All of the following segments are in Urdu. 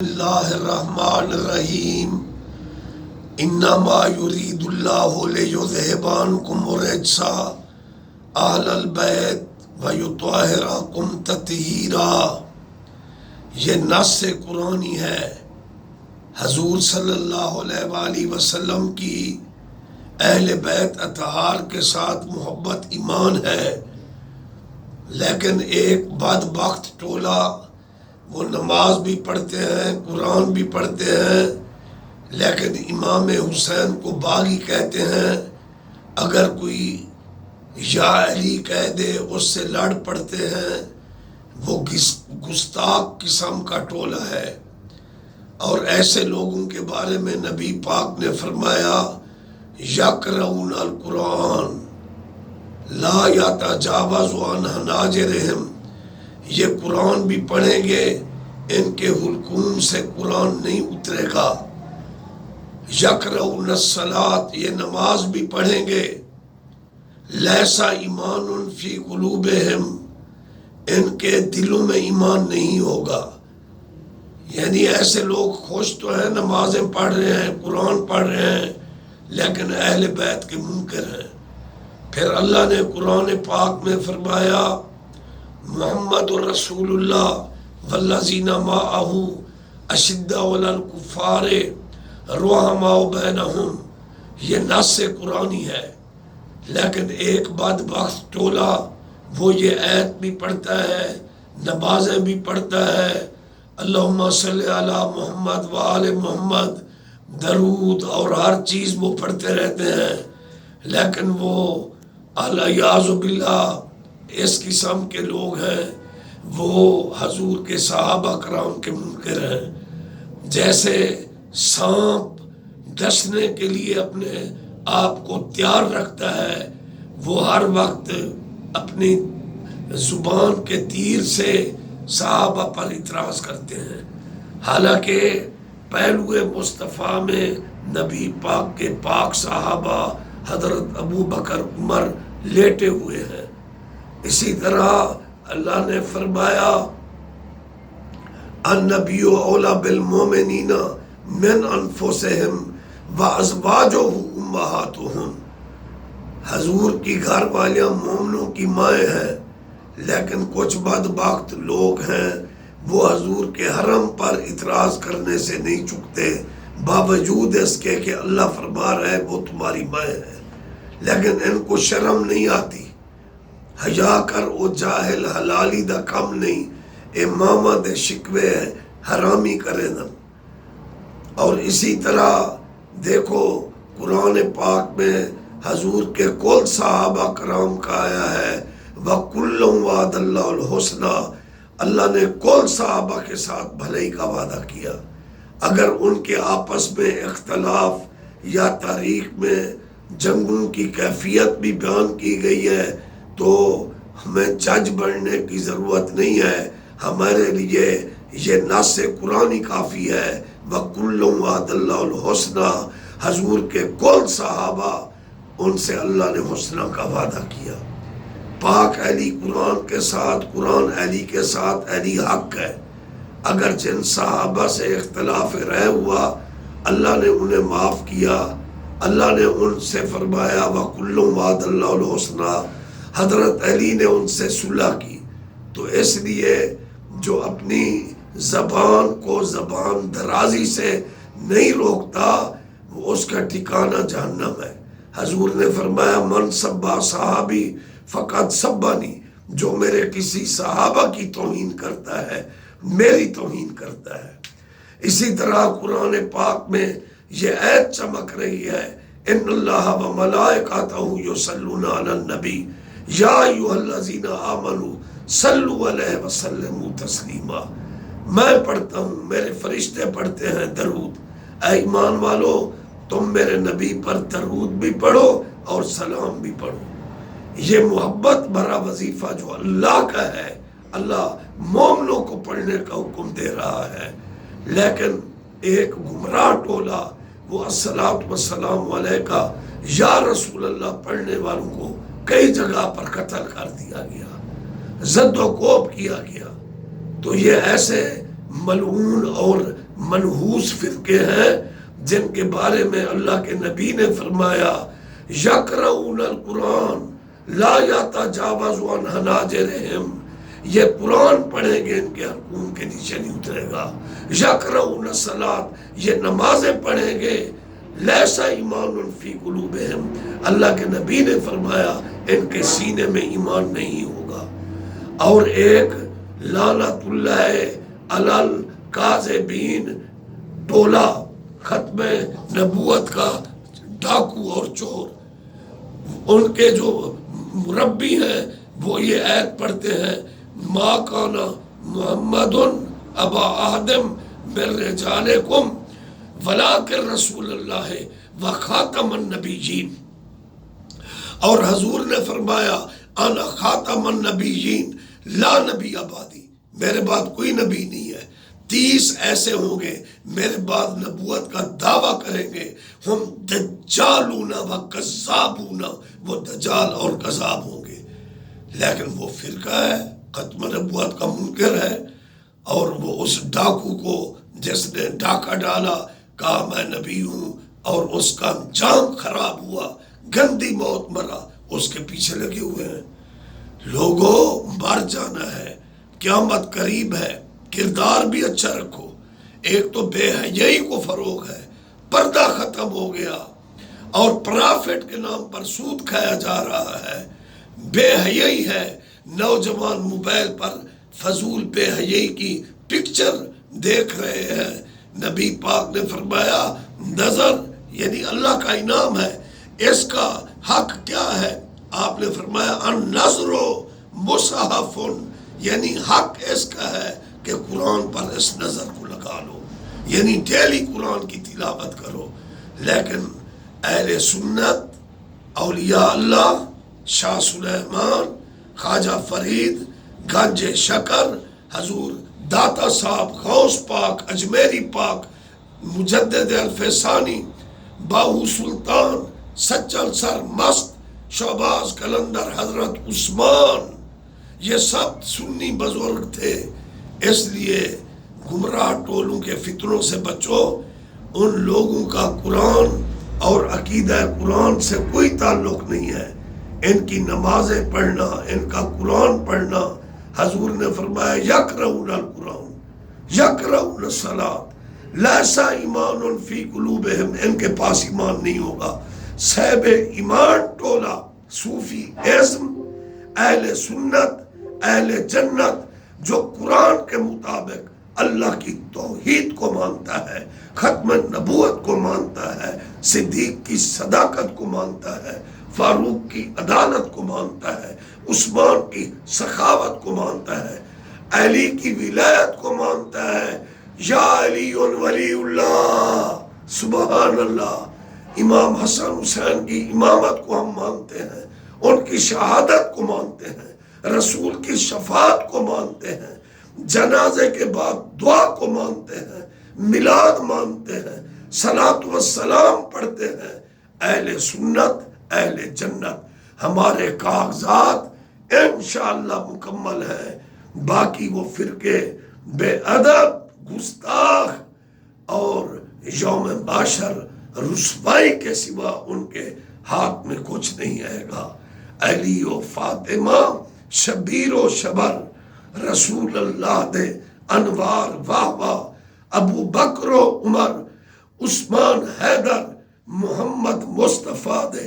اللہ الرحمن الرحیم انما یرید اللہ لیذہب عنکم الرجس اہل البیت ویطہرکم تطہیرا۔ یہ نص قرآنی ہے۔ حضور صلی اللہ علیہ وآلہ وسلم کی اہل بیت اطہار کے ساتھ محبت ایمان ہے، لیکن ایک بدبخت ٹولہ وہ نماز بھی پڑھتے ہیں، قرآن بھی پڑھتے ہیں، لیکن امام حسین کو باغی کہتے ہیں۔ اگر کوئی یا علی کہہ دے اس سے لڑ پڑتے ہیں۔ وہ گستاخ قسم کا ٹولہ ہے، اور ایسے لوگوں کے بارے میں نبی پاک نے فرمایا یقرؤون القرآن لا یتجاوز عن حناجرہم، یہ قرآن بھی پڑھیں گے، ان کے حلقوم سے قرآن نہیں اترے گا۔ یقرؤون الصلاۃ، یہ نماز بھی پڑھیں گے، لیس ایمان فی قلوبہم، ان کے دلوں میں ایمان نہیں ہوگا۔ یعنی ایسے لوگ خوش تو ہیں، نمازیں پڑھ رہے ہیں، قرآن پڑھ رہے ہیں، لیکن اہل بیت کے منکر ہیں۔ پھر اللہ نے قرآن پاک میں فرمایا محمد الرسول اللہ والذین معہ اشداء علی الکفار رحماء بینہم، یہ نص قرآنی ہے۔ لیکن ایک بدبخت ٹولہ وہ یہ آیت بھی پڑھتا ہے، نمازیں بھی پڑھتا ہے، اللہم صلی علی محمد وآل محمد، درود اور ہر چیز وہ پڑھتے رہتے ہیں، لیکن وہ الیاذ باللہ اس قسم کے لوگ ہیں، وہ حضور کے صحابہ کرام کے منکر ہیں۔ جیسے سانپ ڈسنے کے لیے اپنے آپ کو تیار رکھتا ہے، وہ ہر وقت اپنی زبان کے تیر سے صحابہ پر اعتراض کرتے ہیں، حالانکہ پہلو مصطفیٰ میں نبی پاک کے پاک صحابہ حضرت ابو بکر عمر لیٹے ہوئے ہیں۔ اسی طرح اللہ نے فرمایا النبی اولی بالمؤمنین من انفسہم وازواجہ امہاتہم، حضور کی گھر والیاں مومنوں کی مائیں ہیں، لیکن کچھ بدبخت لوگ ہیں وہ حضور کے حرم پر اعتراض کرنے سے نہیں چکتے، باوجود اس کے کہ اللہ فرما رہا ہے وہ تمہاری مائیں ہیں، لیکن ان کو شرم نہیں آتی۔ حیا کر او جاہل حلالی دا کم نہیں، اے ماما دے شکوے حرامی کرے نم۔ اور اسی طرح دیکھو قرآن پاک میں حضور کے کل صحابہ کرام کا آیا ہے وَكُلٌّ وَعَدَ اللَّهُ الْحُسْنَى، اللہ نے کل صحابہ کے ساتھ بھلائی کا وعدہ کیا۔ اگر ان کے آپس میں اختلاف یا تاریخ میں جنگوں کی کیفیت بھی بیان کی گئی ہے تو ہمیں جج بننے کی ضرورت نہیں ہے، ہمارے لیے یہ نص قرآنی کافی ہے۔ وَكُلٌّ وَعَدَ اللَّهُ الْحُسْنَى، حضور کے کل صحابہ ان سے اللہ نے حسنہ کا وعدہ کیا۔ پاک اہلی قرآن کے ساتھ، قرآن اہلی کے ساتھ اہلی حق ہے۔ اگر جن صحابہ سے اختلاف رائے ہوا اللہ نے انہیں معاف کیا، اللہ نے ان سے فرمایا وَكُلٌّ وَعَدَ اللَّهُ الْحُسْنَى، حضرت علی نے ان سے صلح کی۔ تو اس لیے جو اپنی زبان کو زبان درازی سے نہیں روکتا وہ اس کا ٹھکانہ جہنم ہے۔ حضور نے فرمایا من سبا صحابی فقط سبانی، جو میرے کسی صحابہ کی توہین کرتا ہے میری توہین کرتا ہے۔ اسی طرح قرآن پاک میں یہ آیت چمک رہی ہے ان اللہ و ملائکتہ یصلون علی النبی یا ایھا الذین آمنوا صلوا علیہ وسلموا تسلیما، میں پڑھتا ہوں، میرے فرشتے پڑھتے ہیں درود، اے ایمان والو تم میرے نبی پر درود بھی پڑھو اور سلام بھی پڑھو۔ یہ محبت بھرا وظیفہ جو اللہ کا ہے، اللہ مومنوں کو پڑھنے کا حکم دے رہا ہے، لیکن ایک گمراہ ٹولہ وہ الصلاۃ والسلام علیکہ یا رسول اللہ پڑھنے والوں کو کئی جگہ پر قتل کر دیا گیا، زد و کوب کیا گیا۔ تو یہ ایسے ملعون اور منحوس فرقے ہیں جن کے بارے میں اللہ کے نبی نے فرمایا یقرؤون القرآن لا یتجاوز عن حناجرہم، یہ قرآن پڑھیں گے ان کے حلقوم کے نیچے نہیں اترے گا. یقرؤون الصلاۃ، یہ نمازیں پڑھیں گے. لیس ایمان فی قلوبہم، اللہ کے نبی نے فرمایا ان کے سینے میں ایمان نہیں ہوگا. اور ایک لعنت اللہ علی الکاذبین ٹولہ ختم نبوت کا ڈاکو اور چور، ان کے جو مربی ہیں وہ یہ آیت پڑھتے ہیں ما کان محمد ابا آدم من رجالکم ولکن رسول اللہ و خاتم النبیین. اور حضور نے فرمایا انا خاتم النبیین لا نبی بعدی، میرے بعد کوئی نبی نہیں ہے. 30 ایسے ہوں گے میرے بعد نبوت کا دعویٰ کریں گے، ہم دجالون و کذابون، وہ دجال اور کذاب ہوں گے. لیکن وہ فرقہ ہے ختم نبوت کا منکر ہے، اور وہ اس ڈاکو کو جس نے ڈاکہ ڈالا کہا میں نبی ہوں اور اس کا انجام خراب ہوا، گندی موت مرا، اس کے پیچھے لگے ہوئے ہیں. لوگوں مر جانا ہے، قیامت قریب ہے، کردار بھی اچھا رکھو. ایک تو بے حیائی کو فروغ ہے، پردہ ختم ہو گیا اور پرافٹ کے نام پر سود کھایا جا رہا ہے. بے حیائی ہے، نوجوان موبائل پر فضول بے حیائی کی پکچر دیکھ رہے ہیں. نبی پاک نے فرمایا نظر یعنی اللہ کا انعام ہے، اس کا حق کیا ہے؟ آپ نے فرمایا النظر مصحف، یعنی حق اس کا ہے کہ قرآن پر اس نظر کو لگا لو، یعنی ڈیلی قرآن کی تلاوت کرو. لیکن اہل سنت، اولیاء اللہ، شاہ سلیمان، خواجہ فرید، گنج شکر، حضور داتا صاحب، غوث پاک، اجمیری پاک، مجدد الفسانی، باہو سلطان، سچل سر مست، شہباز قلندر، حضرت عثمان، یہ سب سنی بزرگ تھے. اس لیے گمراہ ٹولوں کے فتنوں سے بچو. ان لوگوں کا قرآن اور عقیدہ قرآن سے کوئی تعلق نہیں ہے. ان کی نمازیں پڑھنا، ان کا قرآن پڑھنا، حضور نے فرمایا یقرؤون القرآن یقرؤون الصلاۃ لیس ایمان فی قلوبہم، ان کے پاس ایمان نہیں ہوگا. صاحب ایمان ٹولہ صوفی ازم، اہل سنت، اہل جنت، جو قرآن کے مطابق اللہ کی توحید کو مانتا ہے، ختم نبوت کو مانتا ہے، صدیق کی صداقت کو مانتا ہے، فاروق کی عدالت کو مانتا ہے، عثمان کی سخاوت کو مانتا ہے، علی کی ولایت کو مانتا ہے. یا علی ولی اللہ، سبحان اللہ. امام حسن حسین کی امامت کو ہم مانتے ہیں، ان کی شہادت کو مانتے ہیں، رسول کی شفاعت کو مانتے ہیں، جنازے کے بعد دعا کو مانتے ہیں، میلاد مانتے ہیں، صلاۃ و سلام پڑھتے ہیں. اہل سنت، اہل جنت. ہمارے کاغذات انشاءاللہ مکمل ہیں. باقی وہ فرقے بے ادب، گستاخ اور یوم معاشر رسوائی کے سوا ان کے ہاتھ میں کچھ نہیں آئے گا. علی و فاطمہ شبیر و شبر، رسول اللہ دے انوار واہ واہ، ابو بکر و عمر، عثمان حیدر، محمد مصطفیٰ دے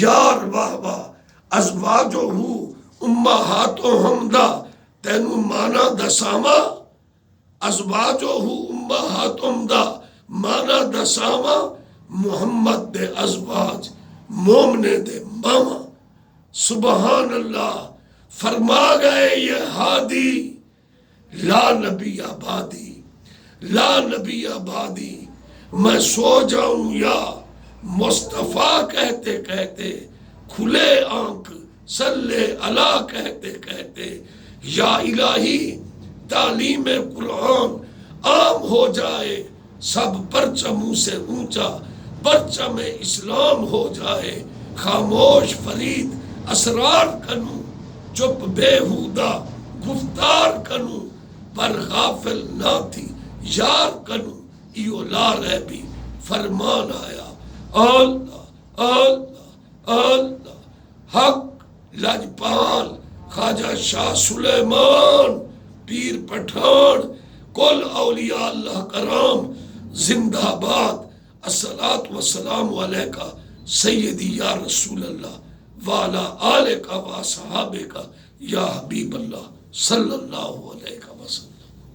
یار واہ واہ. ازواجہ امہاتہم دا تینو مانا دساما، ازواجہ امہاتہم دا مانا دساما، محمد دے ازواج مومنے دے ماما. سبحان اللہ. فرما گئے یہ ہادی لا نبی آبادی، لا نبی آبادی. میں سو جاؤں یا مصطفیٰ کہتے کہتے، کھلے آنکھ صلی اللہ کہتے کہتے. یا الہی تعلیم قرآن عام ہو جائے، سب پرچموں سے اونچا پرچم اسلام ہو جائے. خاموش فرید اسرار کنوں، چپ بےہودہ گفتار کنوں، پر غافل نہ تھی یار کنوں. ایو لا ریبی فرمان آیا اللہ اللہ اللہ حق لاجپال خواجہ شاہ سلیمان پیر پٹھان کل اولیاء اللہ کرام زندہ باد الصلاۃ والسلام علیکہ سیدی یا رسول اللہ وعلی آلکہ و صحابکہ یا حبیب اللہ صلی اللہ علیہ وسلم.